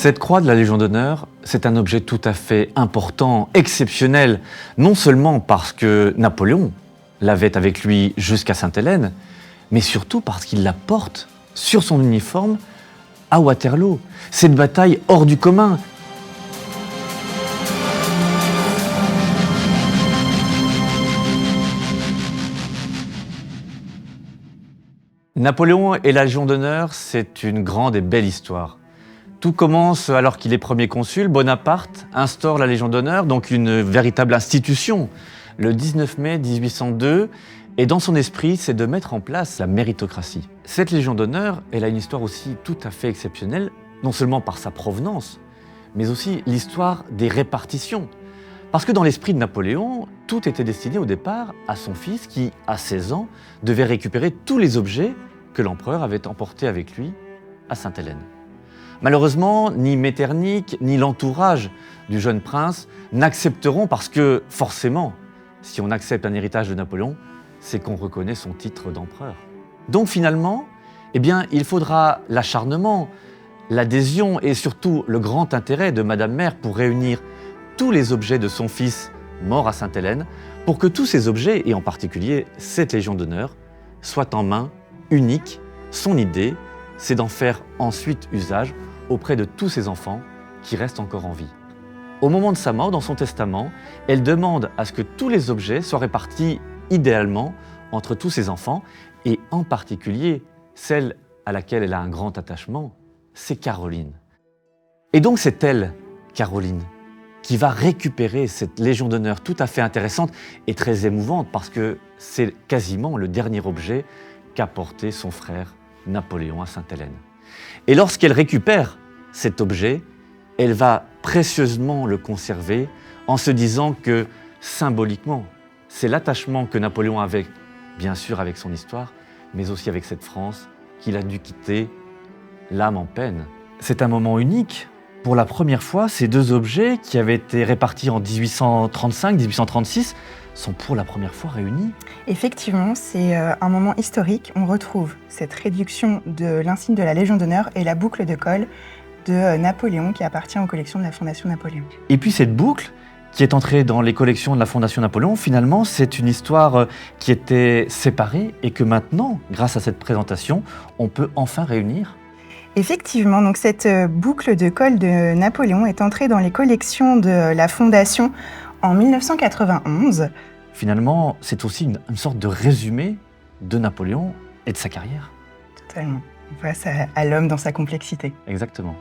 Cette croix de la Légion d'honneur, c'est un objet tout à fait important, exceptionnel, non seulement parce que Napoléon l'avait avec lui jusqu'à Sainte-Hélène, mais surtout parce qu'il la porte sur son uniforme à Waterloo. Cette bataille hors du commun. Napoléon et la Légion d'honneur, c'est une grande et belle histoire. Tout commence alors qu'il est premier consul. Bonaparte instaure la Légion d'honneur, donc une véritable institution, le 19 mai 1802. Et dans son esprit, c'est de mettre en place la méritocratie. Cette Légion d'honneur, elle a une histoire aussi tout à fait exceptionnelle, non seulement par sa provenance, mais aussi l'histoire des répartitions. Parce que dans l'esprit de Napoléon, tout était destiné au départ à son fils qui, à 16 ans, devait récupérer tous les objets que l'empereur avait emportés avec lui à Sainte-Hélène. Malheureusement, ni Metternich, ni l'entourage du jeune prince n'accepteront parce que, forcément, si on accepte un héritage de Napoléon, c'est qu'on reconnaît son titre d'empereur. Donc finalement, il faudra l'acharnement, l'adhésion et surtout le grand intérêt de Madame Mère pour réunir tous les objets de son fils mort à Sainte-Hélène pour que tous ces objets, et en particulier cette Légion d'honneur, soient en main unique. Son idée, c'est d'en faire ensuite usage auprès de tous ses enfants qui restent encore en vie. Au moment de sa mort, dans son testament, elle demande à ce que tous les objets soient répartis idéalement entre tous ses enfants, et en particulier celle à laquelle elle a un grand attachement, c'est Caroline. Et donc c'est elle, Caroline, qui va récupérer cette Légion d'honneur tout à fait intéressante et très émouvante parce que c'est quasiment le dernier objet qu'a porté son frère Napoléon à Sainte-Hélène. Et lorsqu'elle récupère cet objet, elle va précieusement le conserver en se disant que symboliquement, c'est l'attachement que Napoléon avait, bien sûr avec son histoire, mais aussi avec cette France qu'il a dû quitter l'âme en peine. C'est un moment unique. Pour la première fois, ces deux objets qui avaient été répartis en 1835-1836 sont pour la première fois réunis. Effectivement, c'est un moment historique. On retrouve cette réduction de l'insigne de la Légion d'honneur et la boucle de col de Napoléon qui appartient aux collections de la Fondation Napoléon. Et puis cette boucle qui est entrée dans les collections de la Fondation Napoléon, finalement, c'est une histoire qui était séparée et que maintenant, grâce à cette présentation, on peut enfin réunir. Effectivement, donc cette boucle de col de Napoléon est entrée dans les collections de la Fondation en 1991. Finalement, c'est aussi une sorte de résumé de Napoléon et de sa carrière. Totalement. Face à l'homme dans sa complexité. Exactement.